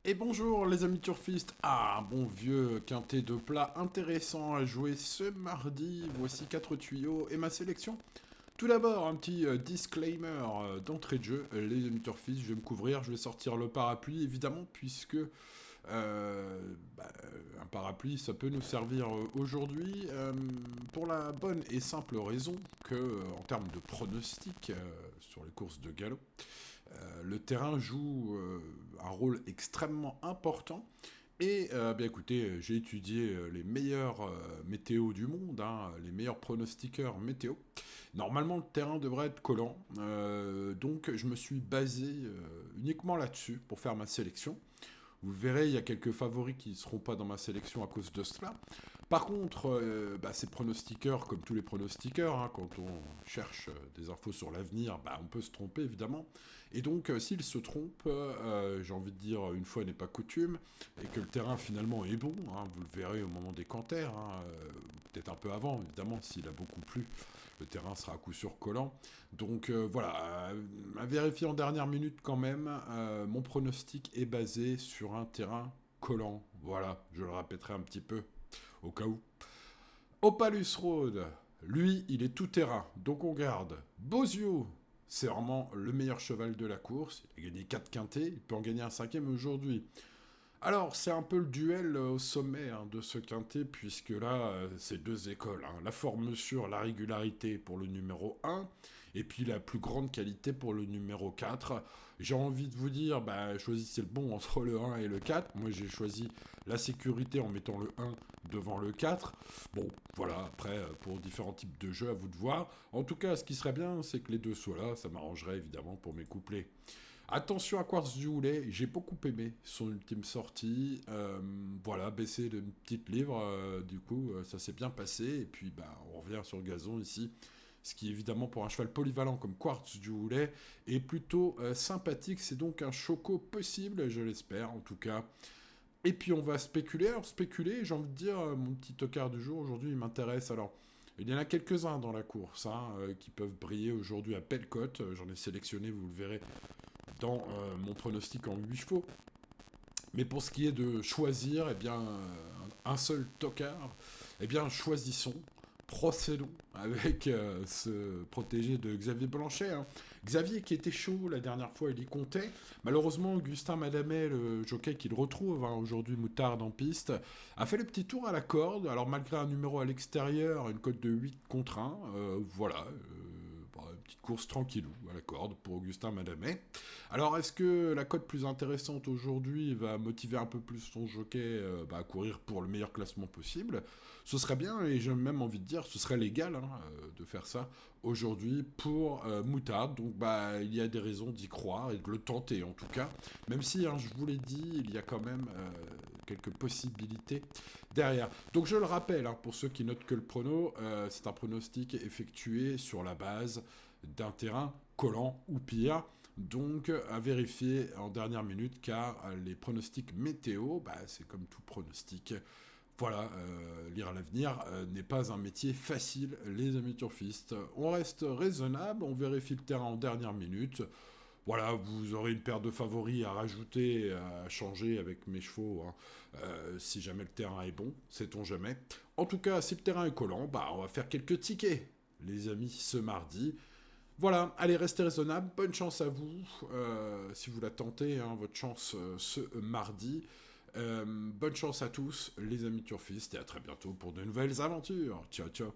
Et bonjour les amis turfistes, un bon vieux quintet de plats intéressant à jouer ce mardi, voici 4 tuyaux et ma sélection. Tout d'abord, un petit disclaimer d'entrée de jeu, les amis turfistes, je vais me couvrir, je vais sortir le parapluie évidemment, puisque un parapluie ça peut nous servir aujourd'hui, pour la bonne et simple raison que, en termes de pronostic sur les courses de galop, le terrain joue un rôle extrêmement important. Et bien écoutez, j'ai étudié les meilleurs météos du monde, hein, les meilleurs pronostiqueurs météo. Normalement, le terrain devrait être collant, donc je me suis basé uniquement là-dessus pour faire ma sélection. Vous verrez, il y a quelques favoris qui ne seront pas dans ma sélection à cause de cela. Par contre, ces pronostiqueurs, comme tous les pronostiqueurs, hein, quand on cherche des infos sur l'avenir, on peut se tromper évidemment. Et donc, s'ils se trompent, j'ai envie de dire une fois n'est pas coutume, et que le terrain finalement est bon, hein, vous le verrez au moment des canters, hein, peut-être un peu avant évidemment, s'il a beaucoup plu, le terrain sera à coup sûr collant. Donc voilà, à vérifier en dernière minute quand même, mon pronostic est basé sur un terrain collant. Voilà, je le répéterai un petit peu, au cas où. Opalus Road, lui, il est tout terrain, donc on garde. Bozio, c'est vraiment le meilleur cheval de la course. Il a gagné 4 quintés, il peut en gagner un cinquième aujourd'hui. Alors, c'est un peu le duel au sommet hein, de ce quintet, puisque là, c'est deux écoles. Hein. La forme sur la régularité pour le numéro 1, et puis la plus grande qualité pour le numéro 4. J'ai envie de vous dire, choisissez le bon entre le 1 et le 4. Moi, j'ai choisi la sécurité en mettant le 1 devant le 4. Bon, voilà, après, pour différents types de jeux, à vous de voir. En tout cas, ce qui serait bien, c'est que les deux soient là. Ça m'arrangerait évidemment pour mes couplets. Attention à Quartz du Houlet, j'ai beaucoup aimé son ultime sortie. Voilà, baisser d'une petite livre, du coup, ça s'est bien passé. Et puis, on revient sur le gazon ici. Ce qui, évidemment, pour un cheval polyvalent comme Quartz du Houlet, est plutôt sympathique. C'est donc un choco possible, je l'espère, en tout cas. Et puis, on va spéculer. Alors, spéculer, j'ai envie de dire, mon petit tocard du jour, aujourd'hui, il m'intéresse. Alors, il y en a quelques-uns dans la course hein, qui peuvent briller aujourd'hui à belle cote. J'en ai sélectionné, vous le verrez, dans mon pronostic en 8 chevaux. Mais pour ce qui est de choisir, un seul tocard, choisissons, procédons avec ce protégé de Xavier Blanchet. Hein. Xavier qui était chaud la dernière fois, il y comptait. Malheureusement, Augustin Madamet, le jockey qu'il retrouve hein, aujourd'hui moutarde en piste, a fait le petit tour à la corde. Alors malgré un numéro à l'extérieur, une cote de 8 contre 1, une petite course tranquillou à la corde pour Augustin Madamet. Alors, est-ce que la cote plus intéressante aujourd'hui va motiver un peu plus son jockey à courir pour le meilleur classement possible? Ce serait bien, et j'ai même envie de dire, ce serait légal hein, de faire ça aujourd'hui pour Moutarde. Donc, il y a des raisons d'y croire et de le tenter en tout cas. Même si, hein, je vous l'ai dit, il y a quand même quelques possibilités derrière. Donc, je le rappelle, hein, pour ceux qui notent que le prono, c'est un pronostic effectué sur la base d'un terrain collant ou pire. Donc, à vérifier en dernière minute, car les pronostics météo, c'est comme tout pronostic. Voilà, lire à l'avenir n'est pas un métier facile, les amis turfistes. On reste raisonnable, on vérifie le terrain en dernière minute. Voilà, vous aurez une paire de favoris à rajouter, à changer avec mes chevaux, hein, si jamais le terrain est bon, sait-on jamais. En tout cas, si le terrain est collant, on va faire quelques tickets, les amis, ce mardi. Voilà, allez, restez raisonnable, bonne chance à vous, si vous la tentez, hein, votre chance ce mardi. Bonne chance à tous, les amis turfistes, et à très bientôt pour de nouvelles aventures. Ciao, ciao.